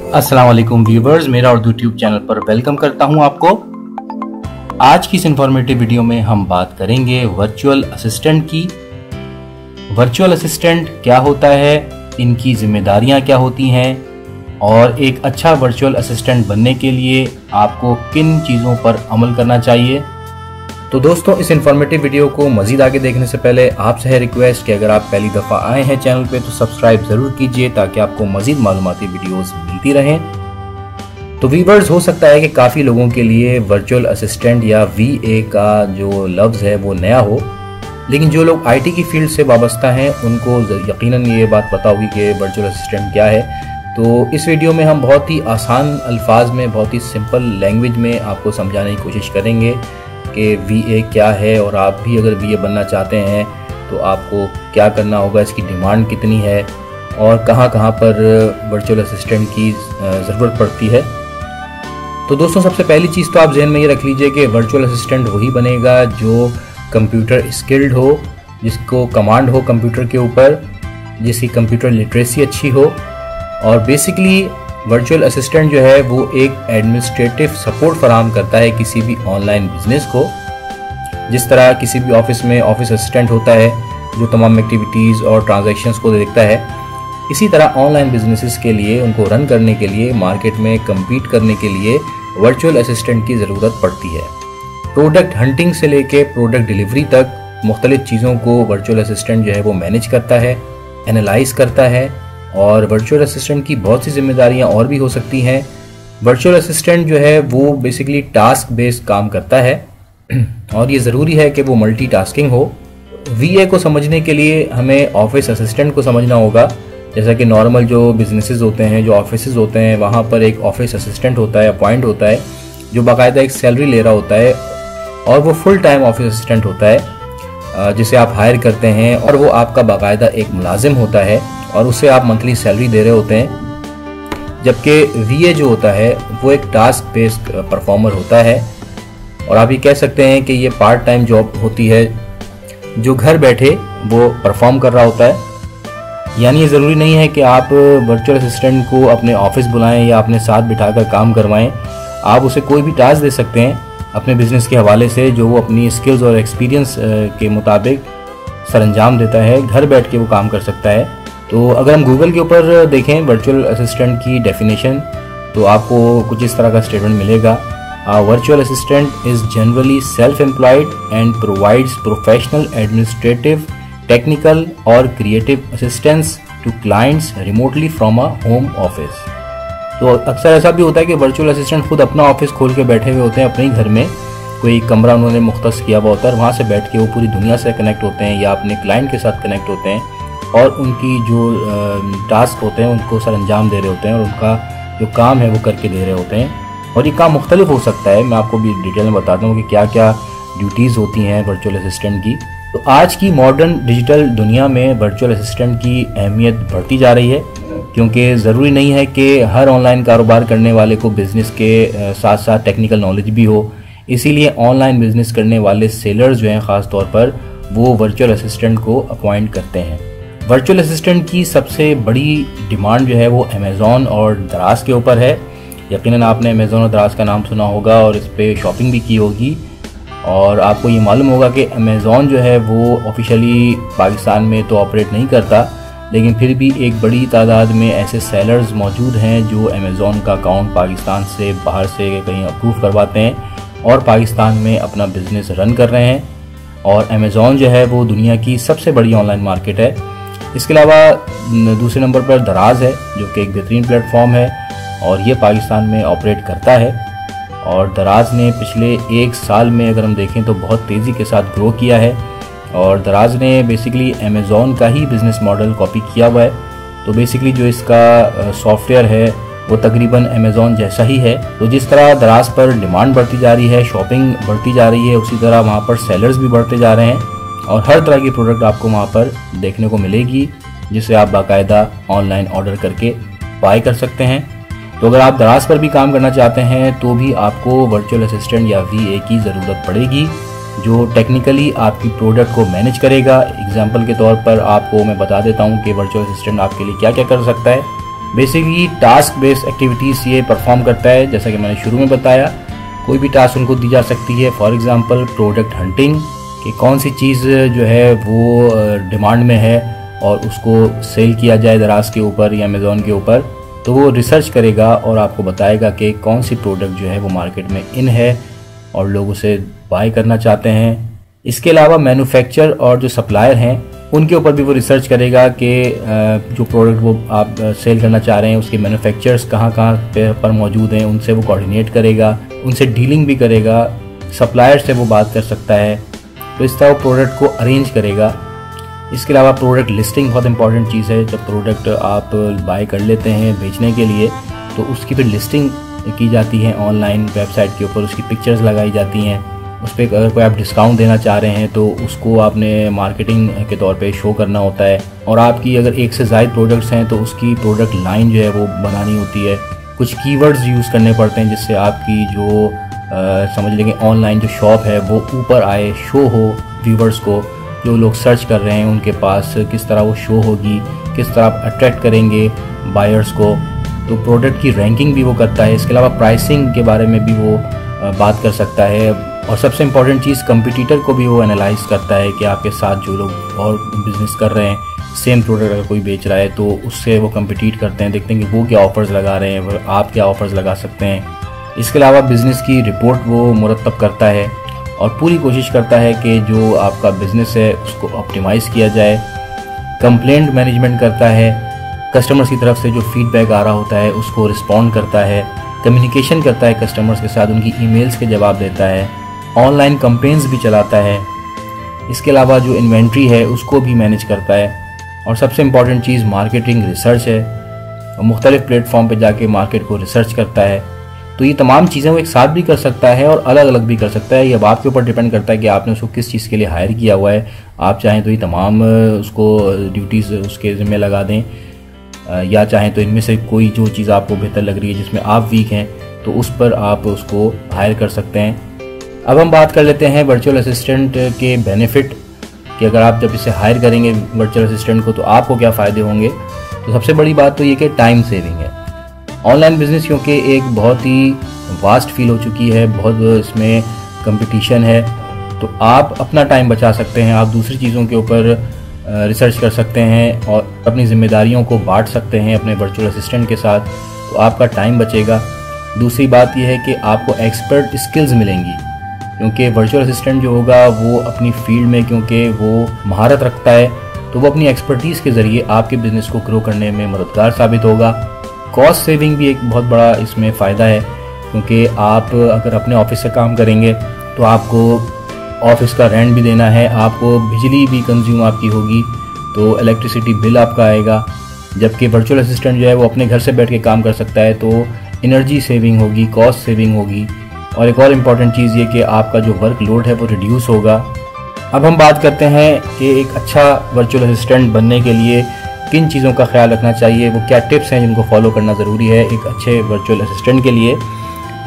अस्सलाम वालेकुम व्यूवर्स, मेरा उर्दू ट्यूब चैनल पर वेलकम करता हूं आपको। आज की इस इंफॉर्मेटिव वीडियो में हम बात करेंगे वर्चुअल असिस्टेंट की। वर्चुअल असिस्टेंट क्या होता है, इनकी जिम्मेदारियां क्या होती हैं और एक अच्छा वर्चुअल असिस्टेंट बनने के लिए आपको किन चीज़ों पर अमल करना चाहिए। तो दोस्तों, इस इंफॉर्मेटिव वीडियो को मज़ीद आगे देखने से पहले आपसे है रिक्वेस्ट कि अगर आप पहली दफ़ा आए हैं चैनल पे तो सब्सक्राइब ज़रूर कीजिए ताकि आपको मज़ीद मालूमाती वीडियोस मिलती रहें। तो व्यूवर्स, हो सकता है कि काफ़ी लोगों के लिए वर्चुअल असिस्टेंट या VA का जो लफ्ज़ है वो नया हो, लेकिन जो लोग IT की फील्ड से वाबस्ता हैं उनको यकीनन ये बात पता होगी कि वर्चुअल असिस्टेंट क्या है। तो इस वीडियो में हम बहुत ही आसान अल्फाज में, बहुत ही सिंपल लैंग्वेज में आपको समझाने की कोशिश करेंगे कि VA क्या है, और आप भी अगर VA बनना चाहते हैं तो आपको क्या करना होगा, इसकी डिमांड कितनी है और कहाँ कहाँ पर वर्चुअल असिस्टेंट की ज़रूरत पड़ती है। तो दोस्तों, सबसे पहली चीज़ तो आप जहन में ये रख लीजिए कि वर्चुअल असिस्टेंट वही बनेगा जो कंप्यूटर स्किल्ड हो, जिसको कमांड हो कंप्यूटर के ऊपर, जिसकी कंप्यूटर लिटरेसी अच्छी हो। और बेसिकली वर्चुअल असिस्टेंट जो है वो एक एडमिनिस्ट्रेटिव सपोर्ट फराहम करता है किसी भी ऑनलाइन बिजनेस को। जिस तरह किसी भी ऑफिस में ऑफिस असिस्टेंट होता है जो तमाम एक्टिविटीज़ और ट्रांजैक्शंस को देखता है, इसी तरह ऑनलाइन बिजनेसेस के लिए, उनको रन करने के लिए, मार्केट में कम्पीट करने के लिए वर्चुअल असिस्टेंट की ज़रूरत पड़ती है। प्रोडक्ट हंटिंग से लेके प्रोडक्ट डिलीवरी तक मुख्तलिफ चीज़ों को वर्चुअल असिस्टेंट जो है वो मैनेज करता है, एनालाइज करता है। और वर्चुअल असिस्टेंट की बहुत सी जिम्मेदारियां और भी हो सकती हैं। वर्चुअल असिस्टेंट जो है वो बेसिकली टास्क बेस्ड काम करता है और ये ज़रूरी है कि वो मल्टीटास्किंग हो। VA को समझने के लिए हमें ऑफिस असिस्टेंट को समझना होगा। जैसा कि नॉर्मल जो बिजनेसेस होते हैं, जो ऑफिसेज होते हैं, वहाँ पर एक ऑफिस असिस्टेंट होता है, अपॉइंट होता है, जो बाकायदा एक सैलरी ले रहा होता है और वो फुल टाइम ऑफिस असिस्टेंट होता है जिसे आप हायर करते हैं, और वो आपका बाकायदा एक मुलाजिम होता है और उसे आप मंथली सैलरी दे रहे होते हैं। जबकि VA जो होता है वो एक टास्क बेस्ड परफॉर्मर होता है, और आप ये कह सकते हैं कि ये पार्ट टाइम जॉब होती है जो घर बैठे वो परफॉर्म कर रहा होता है। यानी ये ज़रूरी नहीं है कि आप वर्चुअल असिस्टेंट को अपने ऑफिस बुलाएं या अपने साथ बिठाकर काम करवाएं। आप उसे कोई भी टास्क दे सकते हैं अपने बिजनेस के हवाले से, जो वो अपनी स्किल्स और एक्सपीरियंस के मुताबिक सरअंजाम देता है। घर बैठ के वो काम कर सकता है। तो अगर हम गूगल के ऊपर देखें वर्चुअल असिस्टेंट की डेफिनेशन, तो आपको कुछ इस तरह का स्टेटमेंट मिलेगा। Virtual assistant is generally self employed and provides professional, administrative, technical और creative assistance to clients remotely from a home office. तो अक्सर ऐसा भी होता है कि वर्चुअल असिस्टेंट खुद अपना ऑफिस खोल के बैठे हुए होते हैं अपने घर में, कोई कमरा उन्होंने मुख्तस किया हुआ होता है और वहाँ से बैठ के वो पूरी दुनिया से कनेक्ट होते हैं या अपने क्लाइंट के साथ कनेक्ट होते हैं और उनकी जो टास्क होते हैं उनको सर अंजाम दे रहे होते हैं और उनका जो काम है वो करके दे रहे होते हैं। और ये काम मुख्तलिफ हो सकता है। मैं आपको भी डिटेल में बताता हूँ कि क्या क्या ड्यूटीज़ होती हैं वर्चुअल असिस्टेंट की। तो आज की मॉडर्न डिजिटल दुनिया में वर्चुअल असिस्टेंट की अहमियत बढ़ती जा रही है, क्योंकि ज़रूरी नहीं है कि हर ऑनलाइन कारोबार करने वाले को बिज़नेस के साथ साथ टेक्निकल नॉलेज भी हो। इसीलिए ऑनलाइन बिज़नेस करने वाले सेलर्स जो हैं ख़ास तौर पर, वो वर्चुअल असिस्टेंट को अपॉइंट करते हैं। वर्चुअल असिस्टेंट की सबसे बड़ी डिमांड जो है वो अमेज़ॉन और दराज के ऊपर है। यकीनन आपने अमेज़ॉन और दराज का नाम सुना होगा और इस पर शॉपिंग भी की होगी, और आपको ये मालूम होगा कि अमेज़ॉन जो है वो ऑफिशियली पाकिस्तान में तो ऑपरेट नहीं करता, लेकिन फिर भी एक बड़ी तादाद में ऐसे सेलर्स मौजूद हैं जो अमेज़ॉन का अकाउंट पाकिस्तान से बाहर से कहीं अप्रूव करवाते हैं और पाकिस्तान में अपना बिज़नेस रन कर रहे हैं। और अमेज़ॉन जो है वो दुनिया की सबसे बड़ी ऑनलाइन मार्केट है। इसके अलावा दूसरे नंबर पर दराज है, जो कि एक बेहतरीन प्लेटफॉर्म है और ये पाकिस्तान में ऑपरेट करता है। और दराज ने पिछले एक साल में अगर हम देखें तो बहुत तेज़ी के साथ ग्रो किया है, और दराज ने बेसिकली अमेज़ॉन का ही बिज़नेस मॉडल कॉपी किया हुआ है। तो बेसिकली जो इसका सॉफ्टवेयर है वो तकरीबन अमेज़ॉन जैसा ही है। तो जिस तरह दराज पर डिमांड बढ़ती जा रही है, शॉपिंग बढ़ती जा रही है, उसी तरह वहाँ पर सेलर्स भी बढ़ते जा रहे हैं और हर तरह की प्रोडक्ट आपको वहाँ पर देखने को मिलेगी, जिसे आप बाकायदा ऑनलाइन ऑर्डर करके बाय कर सकते हैं। तो अगर आप दराज पर भी काम करना चाहते हैं तो भी आपको वर्चुअल असिस्टेंट या VA की ज़रूरत पड़ेगी, जो टेक्निकली आपकी प्रोडक्ट को मैनेज करेगा। एग्जांपल के तौर पर आपको मैं बता देता हूं कि वर्चुअल असिस्टेंट आपके लिए क्या क्या कर सकता है। बेसिकली टास्क बेस्ड एक्टिविटीज़ ये परफॉर्म करता है। जैसा कि मैंने शुरू में बताया, कोई भी टास्क उनको दी जा सकती है। फॉर एग्जांपल प्रोडक्ट हंटिंग, कि कौन सी चीज़ जो है वो डिमांड में है और उसको सेल किया जाए दराज के ऊपर या अमेज़ॉन के ऊपर, तो वो रिसर्च करेगा और आपको बताएगा कि कौन सी प्रोडक्ट जो है वो मार्केट में इन है और लोग उसे बाय करना चाहते हैं। इसके अलावा मैन्युफैक्चरर और जो सप्लायर हैं उनके ऊपर भी वो रिसर्च करेगा कि जो प्रोडक्ट वो आप सेल करना चाह रहे हैं उसके मैन्युफैक्चरर्स कहाँ पर मौजूद हैं, उनसे वो कोऑर्डिनेट करेगा, उनसे डीलिंग भी करेगा, सप्लायर से वो बात कर सकता है। तो इस तरह वो प्रोडक्ट को अरेंज करेगा। इसके अलावा प्रोडक्ट लिस्टिंग बहुत इंपॉर्टेंट चीज़ है। जब प्रोडक्ट आप बाय कर लेते हैं बेचने के लिए, तो उसकी फिर लिस्टिंग की जाती है ऑनलाइन वेबसाइट के ऊपर, उसकी पिक्चर्स लगाई जाती हैं। उस पर अगर कोई आप डिस्काउंट देना चाह रहे हैं तो उसको आपने मार्केटिंग के तौर पे शो करना होता है। और आपकी अगर एक से ज़्यादा प्रोडक्ट्स हैं तो उसकी प्रोडक्ट लाइन जो है वो बनानी होती है। कुछ कीवर्ड्स यूज़ करने पड़ते हैं जिससे आपकी जो समझ लेंगे ऑनलाइन जो शॉप है वो ऊपर आए, शो हो व्यूवर्स को, जो लोग सर्च कर रहे हैं उनके पास किस तरह वो शो होगी, किस तरह आप अट्रैक्ट करेंगे बायर्स को। तो प्रोडक्ट की रैंकिंग भी वो करता है। इसके अलावा प्राइसिंग के बारे में भी वो बात कर सकता है। और सबसे इम्पॉर्टेंट चीज़, कंपटीटर को भी वो एनालाइज करता है कि आपके साथ जो लोग और बिजनेस कर रहे हैं, सेम प्रोडक्ट अगर कोई बेच रहा है तो उससे वो कम्पिटिट करते हैं, देखते हैं कि वो क्या ऑफर्स लगा रहे हैं, आप क्या ऑफर्स लगा सकते हैं। इसके अलावा बिज़नेस की रिपोर्ट वो मुरतब करता है और पूरी कोशिश करता है कि जो आपका बिज़नेस है उसको ऑप्टिमाइज़ किया जाए। कंप्लेंट मैनेजमेंट करता है, कस्टमर्स की तरफ से जो फीडबैक आ रहा होता है उसको रिस्पॉन्ड करता है, कम्युनिकेशन करता है कस्टमर्स के साथ, उनकी ईमेल्स के जवाब देता है, ऑनलाइन कैंपेन्स भी चलाता है। इसके अलावा जो इन्वेंट्री है उसको भी मैनेज करता है। और सबसे इम्पॉर्टेंट चीज़ मार्केटिंग रिसर्च है, मुख्तलिफ प्लेटफॉर्म पे जाके मार्केट को रिसर्च करता है। तो ये तमाम चीज़ें वो एक साथ भी कर सकता है और अलग अलग भी कर सकता है। ये अब आपके ऊपर डिपेंड करता है कि आपने उसको किस चीज़ के लिए हायर किया हुआ है। आप चाहें तो ये तमाम उसको ड्यूटीज़ उसके ज़िम्मे लगा दें, या चाहें तो इनमें से कोई जो चीज़ आपको बेहतर लग रही है, जिसमें आप वीक हैं, तो उस पर आप उसको हायर कर सकते हैं। अब हम बात कर लेते हैं वर्चुअल असिस्टेंट के बेनिफिट, कि अगर आप जब इसे हायर करेंगे वर्चुअल असिस्टेंट को तो आपको क्या फ़ायदे होंगे। तो सबसे बड़ी बात तो ये कि टाइम सेविंग है। ऑनलाइन बिजनेस क्योंकि एक बहुत ही वास्ट फील्ड हो चुकी है, बहुत इसमें कंपटीशन है, तो आप अपना टाइम बचा सकते हैं। आप दूसरी चीज़ों के ऊपर रिसर्च कर सकते हैं और अपनी जिम्मेदारियों को बांट सकते हैं अपने वर्चुअल असिस्टेंट के साथ, तो आपका टाइम बचेगा। दूसरी बात यह है कि आपको एक्सपर्ट स्किल्स मिलेंगी, क्योंकि वर्चुअल असिस्टेंट जो होगा वो अपनी फील्ड में क्योंकि वो महारत रखता है, तो वो अपनी एक्सपर्टीज़ के ज़रिए आपके बिज़नेस को ग्रो करने में मददगार साबित होगा। कॉस्ट सेविंग भी एक बहुत बड़ा इसमें फ़ायदा है, क्योंकि आप अगर अपने ऑफिस से काम करेंगे तो आपको ऑफिस का रेंट भी देना है, आपको बिजली भी कंज्यूम आपकी होगी, तो इलेक्ट्रिसिटी बिल आपका आएगा। जबकि वर्चुअल असिस्टेंट जो है वो अपने घर से बैठ के काम कर सकता है, तो एनर्जी सेविंग होगी, कॉस्ट सेविंग होगी। और एक और इम्पॉर्टेंट चीज़ ये कि आपका जो वर्क लोड है वो रिड्यूस होगा। अब हम बात करते हैं कि एक अच्छा वर्चुअल असिस्टेंट बनने के लिए किन चीज़ों का ख्याल रखना चाहिए, वो क्या टिप्स हैं जिनको फॉलो करना ज़रूरी है एक अच्छे वर्चुअल असिस्टेंट के लिए।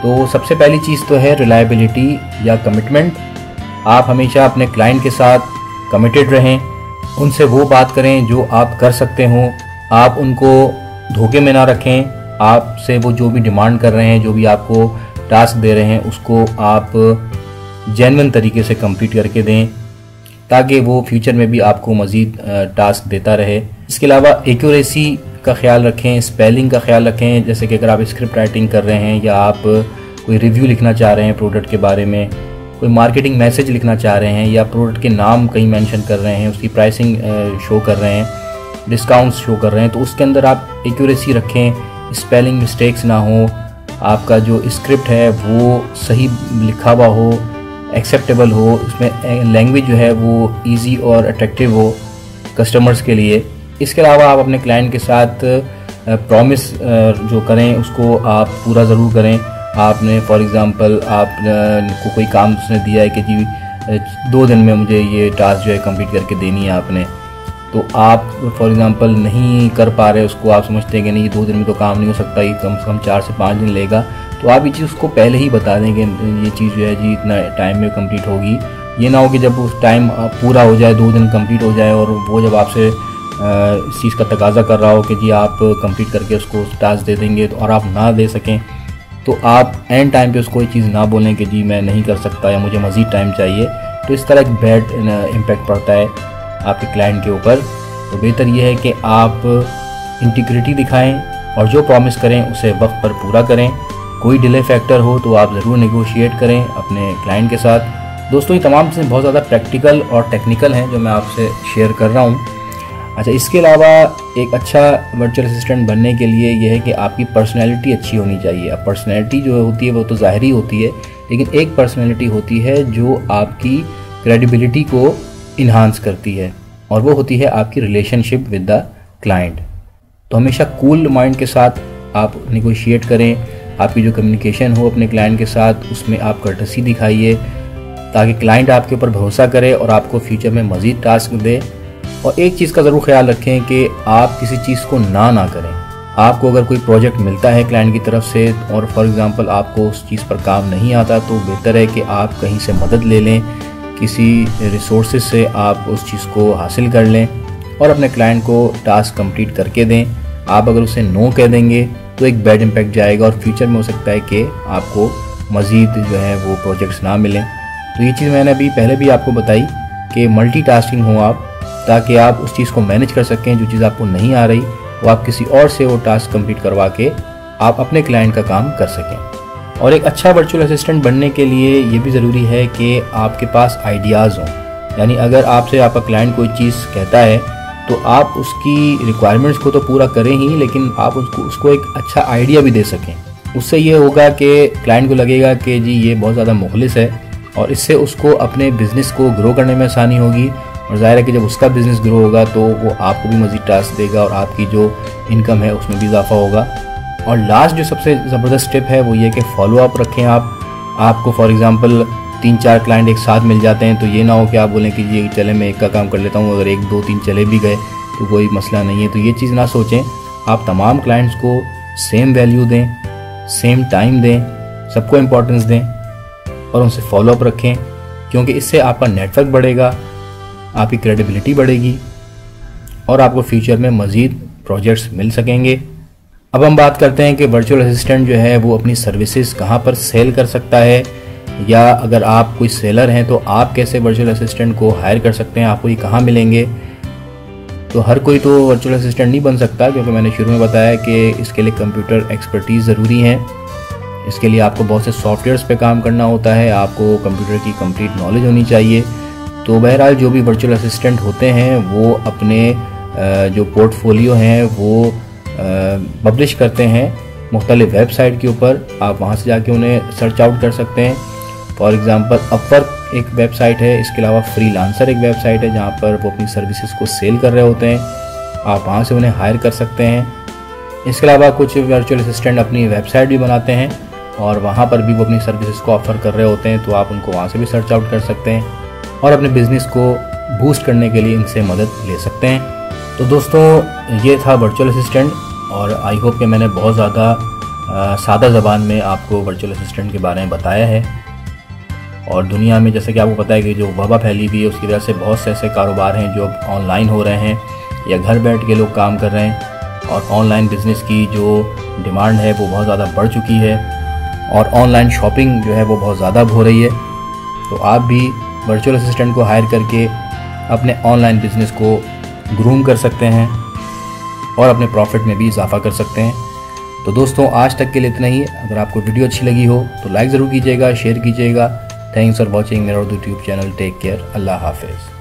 तो सबसे पहली चीज़ तो है रिलायबिलिटी या कमिटमेंट। आप हमेशा अपने क्लाइंट के साथ कमिटेड रहें, उनसे वो बात करें जो आप कर सकते हों, आप उनको धोखे में ना रखें। आपसे वो जो भी डिमांड कर रहे हैं, जो भी आपको टास्क दे रहे हैं, उसको आप जेन्युइन तरीके से कंप्लीट करके दें, ताकि वो फ्यूचर में भी आपको मज़ीद टास्क देता रहे। इसके अलावा एक्यूरेसी का ख्याल रखें, स्पेलिंग का ख्याल रखें। जैसे कि अगर आप स्क्रिप्ट राइटिंग कर रहे हैं या आप कोई रिव्यू लिखना चाह रहे हैं प्रोडक्ट के बारे में, कोई मार्केटिंग मैसेज लिखना चाह रहे हैं, या प्रोडक्ट के नाम कहीं मेंशन कर रहे हैं, उसकी प्राइसिंग शो कर रहे हैं, डिस्काउंट्स शो कर रहे हैं, तो उसके अंदर आप एक्यूरेसी रखें, स्पेलिंग मिस्टेक्स ना हो, आपका जो स्क्रिप्ट है वो सही लिखा हुआ हो, एक्सेप्टेबल हो, उसमें लैंग्वेज जो है वो इजी और अट्रैक्टिव हो कस्टमर्स के लिए। इसके अलावा आप अपने क्लाइंट के साथ प्रॉमिस जो करें उसको आप पूरा ज़रूर करें। आपने फॉर एग्ज़ाम्पल आपको कोई काम उसने दिया है कि जी 2 दिन में मुझे ये टास्क जो है कंप्लीट करके देनी है आपने, तो आप फॉर एग्ज़ाम्पल नहीं कर पा रहे उसको, आप समझते हैं कि नहीं 2 दिन में तो काम नहीं हो सकता, ये कम से कम 4 से 5 दिन लेगा, तो आप ये चीज़ उसको पहले ही बता दें कि ये चीज़ जो है जी इतना टाइम में कंप्लीट होगी। ये ना हो कि जब उस टाइम पूरा हो जाए, 2 दिन कंप्लीट हो जाए और वो जब आपसे इस चीज़ का तकाजा कर रहा हो कि जी आप कंप्लीट करके उसको टास्क दे देंगे, तो और आप ना दे सकें तो आप एंड टाइम पे उसको ये चीज़ ना बोलें कि जी मैं नहीं कर सकता या मुझे मज़ीद टाइम चाहिए, तो इस तरह एक बैड इम्पैक्ट पड़ता है आपके क्लाइंट के ऊपर। तो बेहतर यह है कि आप इंटीग्रिटी दिखाएं और जो प्रॉमिस करें उसे वक्त पर पूरा करें। कोई डिले फैक्टर हो तो आप ज़रूर नेगोशिएट करें अपने क्लाइंट के साथ। दोस्तों ये तमाम चीज़ें बहुत ज़्यादा प्रैक्टिकल और टेक्निकल हैं जो मैं आपसे शेयर कर रहा हूँ। अच्छा, इसके अलावा एक अच्छा वर्चुअल असिस्टेंट बनने के लिए यह है कि आपकी पर्सनैलिटी अच्छी होनी चाहिए। अब पर्सनैलिटी जो होती है वो तो ज़ाहिरी होती है, लेकिन एक पर्सनैलिटी होती है जो आपकी क्रेडिबिलिटी को इन्हांस करती है, और वो होती है आपकी रिलेशनशिप विद द क्लाइंट। तो हमेशा कूल माइंड के साथ आप निगोशिएट करें। आपकी जो कम्युनिकेशन हो अपने क्लाइंट के साथ उसमें आप कर्टसी दिखाइए ताकि क्लाइंट आपके ऊपर भरोसा करे और आपको फ्यूचर में मज़ीद टास्क दे। और एक चीज़ का ज़रूर ख्याल रखें कि आप किसी चीज़ को ना करें। आपको अगर कोई प्रोजेक्ट मिलता है क्लाइंट की तरफ से और फॉर एग्ज़ाम्पल आपको उस चीज़ पर काम नहीं आता, तो बेहतर है कि आप कहीं से मदद ले लें, किसी रिसोर्सेज से आप उस चीज़ को हासिल कर लें और अपने क्लाइंट को टास्क कंप्लीट करके दें। आप अगर उसे नो कह देंगे तो एक बैड इम्पैक्ट जाएगा और फ्यूचर में हो सकता है कि आपको मज़ीद जो है वो प्रोजेक्ट्स ना मिलें। तो ये चीज़ मैंने अभी पहले भी आपको बताई कि मल्टीटास्किंग हो आप, ताकि आप उस चीज़ को मैनेज कर सकें। जो चीज़ आपको नहीं आ रही वो आप किसी और से वो टास्क कंप्लीट करवा के आप अपने क्लाइंट का काम कर सकें। और एक अच्छा वर्चुअल असिस्टेंट बनने के लिए ये भी ज़रूरी है कि आपके पास आइडियाज़ हों। यानी अगर आपसे आपका क्लाइंट कोई चीज़ कहता है तो आप उसकी रिक्वायरमेंट्स को तो पूरा करें ही, लेकिन आप उसको एक अच्छा आइडिया भी दे सकें। उससे ये होगा कि क्लाइंट को लगेगा कि जी ये बहुत ज़्यादा मुखलिस है, और इससे उसको अपने बिज़नेस को ग्रो करने में आसानी होगी। और ज़ाहिर है कि जब उसका बिज़नेस ग्रो होगा तो वो आपको भी मज़ीद टास्क देगा और आपकी जो इनकम है उसमें भी इजाफा होगा। और लास्ट जो सबसे ज़बरदस्त स्टेप है वो ये कि फॉलो अप रखें आप। आपको फॉर एग्ज़ाम्पल 3-4 क्लाइंट एक साथ मिल जाते हैं तो ये ना हो कि आप बोलें कि ये चले मैं एक का काम कर लेता हूँ, अगर 1, 2, 3 चले भी गए तो कोई मसला नहीं है। तो ये चीज़ ना सोचें, आप तमाम क्लाइंट्स को सेम वैल्यू दें, सेम टाइम दें, सबको इम्पोर्टेंस दें और उनसे फॉलो अप रखें, क्योंकि इससे आपका नेटवर्क बढ़ेगा, आपकी क्रेडिबिलिटी बढ़ेगी और आपको फ्यूचर में मज़ीद प्रोजेक्ट्स मिल सकेंगे। अब हम बात करते हैं कि वर्चुअल असिस्टेंट जो है वो अपनी सर्विसेज कहाँ पर सेल कर सकता है, या अगर आप कोई सेलर हैं तो आप कैसे वर्चुअल असिस्टेंट को हायर कर सकते हैं, आपको ये कहाँ मिलेंगे। तो हर कोई तो वर्चुअल असिस्टेंट नहीं बन सकता, क्योंकि मैंने शुरू में बताया कि इसके लिए कंप्यूटर एक्सपर्टीज़ ज़रूरी है। इसके लिए आपको बहुत से सॉफ्टवेयर्स पे काम करना होता है, आपको कंप्यूटर की कंप्लीट नॉलेज होनी चाहिए। तो बहरहाल जो भी वर्चुअल असिस्टेंट होते हैं वो अपने जो पोर्टफोलियो हैं वो पब्लिश करते हैं मुख्तलिफ वेबसाइट के ऊपर। आप वहाँ से जाके उन्हें सर्च आउट कर सकते हैं। फॉर एग्ज़ाम्पल अपवर्क एक वेबसाइट है, इसके अलावा फ्रीलांसर एक वेबसाइट है जहाँ पर वो अपनी सर्विसेज को सेल कर रहे होते हैं, आप वहाँ से उन्हें हायर कर सकते हैं। इसके अलावा कुछ वर्चुअल असिस्टेंट अपनी वेबसाइट भी बनाते हैं और वहाँ पर भी वो अपनी सर्विसेज को ऑफ़र कर रहे होते हैं, तो आप उनको वहाँ से भी सर्च आउट कर सकते हैं और अपने बिज़नेस को बूस्ट करने के लिए इनसे मदद ले सकते हैं। तो दोस्तों ये था वर्चुअल असिस्टेंट, और आई होप कि मैंने बहुत ज़्यादा सादा ज़बान में आपको वर्चुअल असिस्टेंट के बारे में बताया है। और दुनिया में जैसे कि आपको पता है कि जो वबा फैली हुई है उसकी वजह से बहुत से ऐसे कारोबार हैं जो ऑनलाइन हो रहे हैं या घर बैठ के लोग काम कर रहे हैं, और ऑनलाइन बिज़नेस की जो डिमांड है वो बहुत ज़्यादा बढ़ चुकी है और ऑनलाइन शॉपिंग जो है वो बहुत ज़्यादा हो रही है। तो आप भी वर्चुअल असिस्टेंट को हायर करके अपने ऑनलाइन बिज़नेस को ग्रूम कर सकते हैं और अपने प्रॉफिट में भी इजाफा कर सकते हैं। तो दोस्तों आज तक के लिए इतना ही। अगर आपको वीडियो अच्छी लगी हो तो लाइक ज़रूर कीजिएगा, शेयर कीजिएगा। थैंक्स फॉर वॉचिंग मेरा Urdu YouTube channel. Take care, अल्लाह हाफिज़।